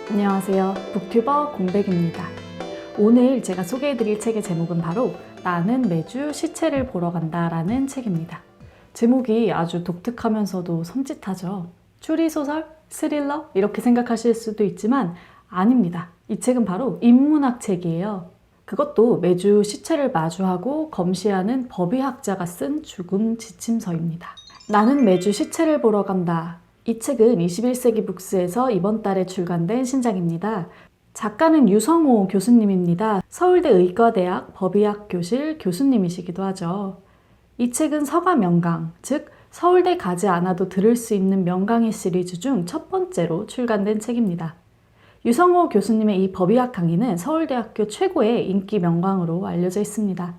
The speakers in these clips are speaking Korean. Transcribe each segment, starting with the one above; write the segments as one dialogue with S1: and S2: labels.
S1: 안녕하세요. 북튜버 공백입니다. 오늘 제가 소개해드릴 책의 제목은 바로 나는 매주 시체를 보러 간다 라는 책입니다. 제목이 아주 독특하면서도 섬찟하죠. 추리소설? 스릴러? 이렇게 생각하실 수도 있지만 아닙니다. 이 책은 바로 인문학 책이에요. 그것도 매주 시체를 마주하고 검시하는 법의학자가 쓴 죽음 지침서입니다. 나는 매주 시체를 보러 간다. 이 책은 21세기 북스에서 이번 달에 출간된 신작입니다. 작가는 유성호 교수님입니다. 서울대 의과대학 법의학 교실 교수님이시기도 하죠. 이 책은 서가 명강, 즉 서울대 가지 않아도 들을 수 있는 명강의 시리즈 중 첫 번째로 출간된 책입니다. 유성호 교수님의 이 법의학 강의는 서울대학교 최고의 인기 명강으로 알려져 있습니다.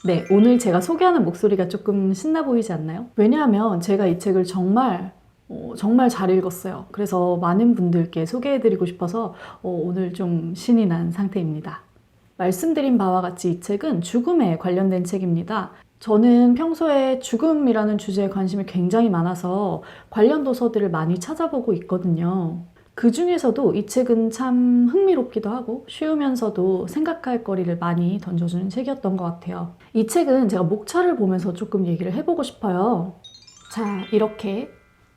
S1: 네, 오늘 제가 소개하는 목소리가 조금 신나 보이지 않나요? 왜냐하면 제가 이 책을 정말 잘 읽었어요. 그래서 많은 분들께 소개해드리고 싶어서 오늘 좀 신이 난 상태입니다. 말씀드린 바와 같이 이 책은 죽음에 관련된 책입니다. 저는 평소에 죽음이라는 주제에 관심이 굉장히 많아서 관련 도서들을 많이 찾아보고 있거든요. 그 중에서도 이 책은 참 흥미롭기도 하고 쉬우면서도 생각할 거리를 많이 던져주는 책이었던 것 같아요. 이 책은 제가 목차를 보면서 조금 얘기를 해보고 싶어요. 자, 이렇게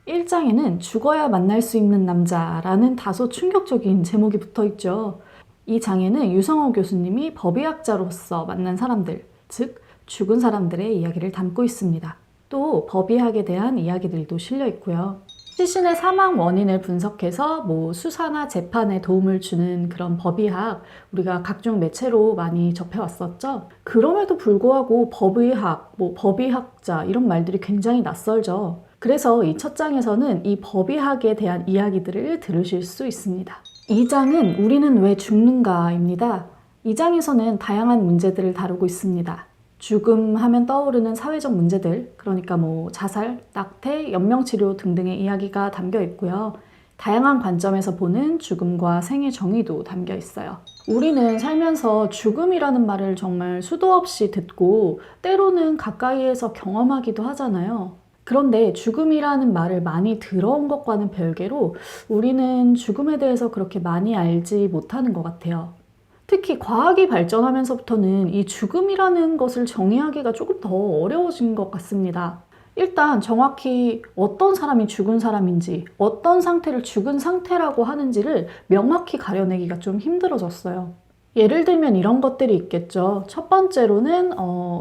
S1: 1장에는 죽어야 만날 수 있는 남자라는 다소 충격적인 제목이 붙어 있죠. 이 장에는 유성호 교수님이 법의학자로서 만난 사람들, 즉 죽은 사람들의 이야기를 담고 있습니다. 또 법의학에 대한 이야기들도 실려 있고요. 시신의 사망 원인을 분석해서 수사나 재판에 도움을 주는 그런 법의학, 우리가 각종 매체로 많이 접해왔었죠. 그럼에도 불구하고 법의학, 법의학자 이런 말들이 굉장히 낯설죠. 그래서 이 첫 장에서는 이 법의학에 대한 이야기들을 들으실 수 있습니다. 2장은 우리는 왜 죽는가입니다. 2장에서는 다양한 문제들을 다루고 있습니다. 죽음 하면 떠오르는 사회적 문제들, 그러니까 자살, 낙태, 연명치료 등등의 이야기가 담겨 있고요. 다양한 관점에서 보는 죽음과 생의 정의도 담겨 있어요. 우리는 살면서 죽음이라는 말을 정말 수도 없이 듣고 때로는 가까이에서 경험하기도 하잖아요. 그런데 죽음이라는 말을 많이 들어온 것과는 별개로 우리는 죽음에 대해서 그렇게 많이 알지 못하는 것 같아요. 특히 과학이 발전하면서부터는 이 죽음이라는 것을 정의하기가 조금 더 어려워진 것 같습니다. 일단 정확히 어떤 사람이 죽은 사람인지, 어떤 상태를 죽은 상태라고 하는지를 명확히 가려내기가 좀 힘들어졌어요. 예를 들면 이런 것들이 있겠죠. 첫 번째로는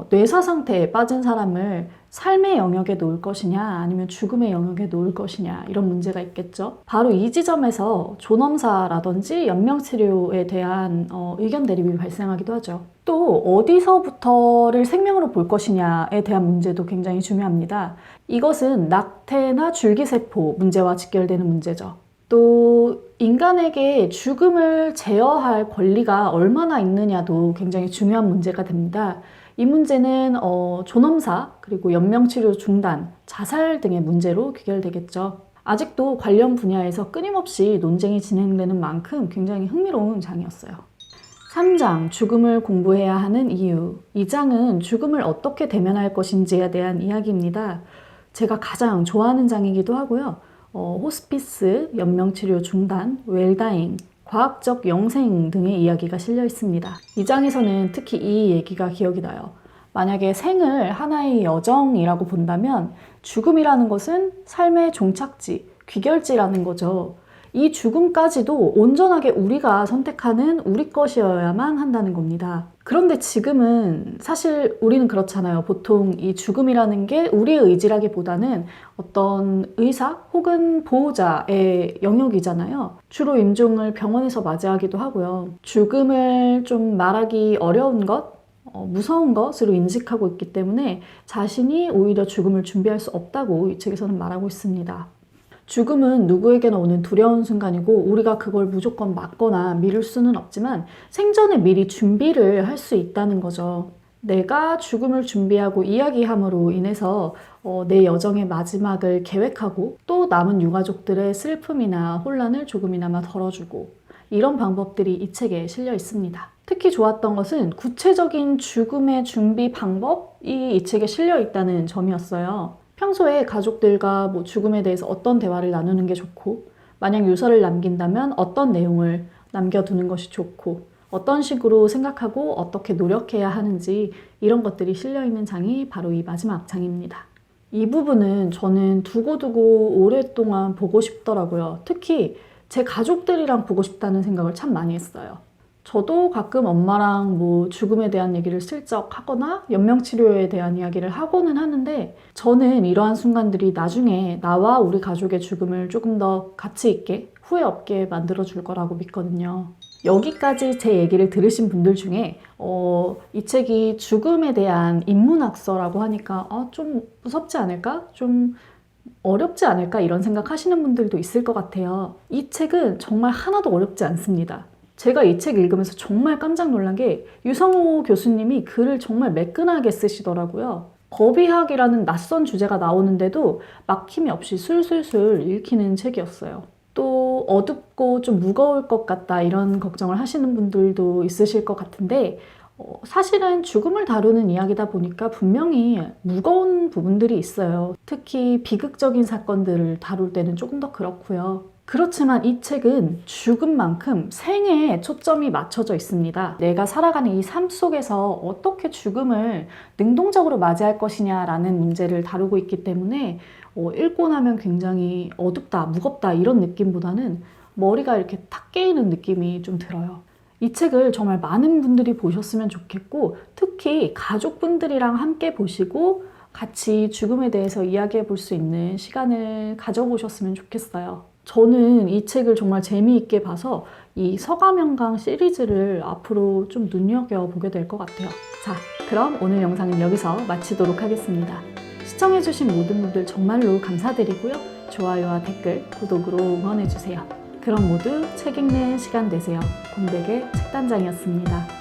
S1: 뇌사 상태에 빠진 사람을 삶의 영역에 놓을 것이냐 아니면 죽음의 영역에 놓을 것이냐 이런 문제가 있겠죠. 바로 이 지점에서 존엄사라든지 연명치료에 대한 의견 대립이 발생하기도 하죠. 또 어디서부터를 생명으로 볼 것이냐에 대한 문제도 굉장히 중요합니다. 이것은 낙태나 줄기세포 문제와 직결되는 문제죠. 또 인간에게 죽음을 제어할 권리가 얼마나 있느냐도 굉장히 중요한 문제가 됩니다. 이 문제는 존엄사, 그리고 연명치료 중단, 자살 등의 문제로 귀결되겠죠. 아직도 관련 분야에서 끊임없이 논쟁이 진행되는 만큼 굉장히 흥미로운 장이었어요. 3장, 죽음을 공부해야 하는 이유. 이 장은 죽음을 어떻게 대면할 것인지에 대한 이야기입니다. 제가 가장 좋아하는 장이기도 하고요. 호스피스, 연명치료 중단, 웰다잉, 과학적 영생 등의 이야기가 실려 있습니다. 이 장에서는 특히 이 얘기가 기억이 나요. 만약에 생을 하나의 여정이라고 본다면 죽음이라는 것은 삶의 종착지, 귀결지라는 거죠. 이 죽음까지도 온전하게 우리가 선택하는 우리 것이어야만 한다는 겁니다. 그런데 지금은 사실 우리는 그렇잖아요. 보통 이 죽음이라는 게 우리의 의지라기보다는 어떤 의사 혹은 보호자의 영역이잖아요. 주로 임종을 병원에서 맞이하기도 하고요. 죽음을 좀 말하기 어려운 것, 무서운 것으로 인식하고 있기 때문에 자신이 오히려 죽음을 준비할 수 없다고 이 책에서는 말하고 있습니다. 죽음은 누구에게나 오는 두려운 순간이고 우리가 그걸 무조건 막거나 미룰 수는 없지만 생전에 미리 준비를 할 수 있다는 거죠. 내가 죽음을 준비하고 이야기함으로 인해서 내 여정의 마지막을 계획하고 또 남은 유가족들의 슬픔이나 혼란을 조금이나마 덜어주고 이런 방법들이 이 책에 실려 있습니다. 특히 좋았던 것은 구체적인 죽음의 준비 방법이 이 책에 실려 있다는 점이었어요. 평소에 가족들과 죽음에 대해서 어떤 대화를 나누는 게 좋고 만약 유서를 남긴다면 어떤 내용을 남겨두는 것이 좋고 어떤 식으로 생각하고 어떻게 노력해야 하는지 이런 것들이 실려있는 장이 바로 이 마지막 장입니다. 이 부분은 저는 두고두고 오랫동안 보고 싶더라고요. 특히 제 가족들이랑 보고 싶다는 생각을 참 많이 했어요. 저도 가끔 엄마랑 뭐 죽음에 대한 얘기를 슬쩍 하거나 연명치료에 대한 이야기를 하고는 하는데 저는 이러한 순간들이 나중에 나와 우리 가족의 죽음을 조금 더 가치 있게 후회 없게 만들어줄 거라고 믿거든요. 여기까지 제 얘기를 들으신 분들 중에 이 책이 죽음에 대한 인문학서라고 하니까 좀 무섭지 않을까? 좀 어렵지 않을까? 이런 생각 하시는 분들도 있을 것 같아요. 이 책은 정말 하나도 어렵지 않습니다. 제가 이 책 읽으면서 정말 깜짝 놀란 게 유성호 교수님이 글을 정말 매끈하게 쓰시더라고요. 법의학이라는 낯선 주제가 나오는데도 막힘이 없이 술술술 읽히는 책이었어요. 또 어둡고 좀 무거울 것 같다 이런 걱정을 하시는 분들도 있으실 것 같은데 사실은 죽음을 다루는 이야기다 보니까 분명히 무거운 부분들이 있어요. 특히 비극적인 사건들을 다룰 때는 조금 더 그렇고요. 그렇지만 이 책은 죽음만큼 생애에 초점이 맞춰져 있습니다. 내가 살아가는 이 삶 속에서 어떻게 죽음을 능동적으로 맞이할 것이냐라는 문제를 다루고 있기 때문에 읽고 나면 굉장히 어둡다, 무겁다 이런 느낌보다는 머리가 이렇게 탁 깨이는 느낌이 좀 들어요. 이 책을 정말 많은 분들이 보셨으면 좋겠고 특히 가족분들이랑 함께 보시고 같이 죽음에 대해서 이야기해 볼 수 있는 시간을 가져보셨으면 좋겠어요. 저는 이 책을 정말 재미있게 봐서 이 서가명강 시리즈를 앞으로 좀 눈여겨보게 될 것 같아요. 자, 그럼 오늘 영상은 여기서 마치도록 하겠습니다. 시청해주신 모든 분들 정말로 감사드리고요. 좋아요와 댓글, 구독으로 응원해주세요. 그럼 모두 책 읽는 시간 되세요. 공백의 책단장이었습니다.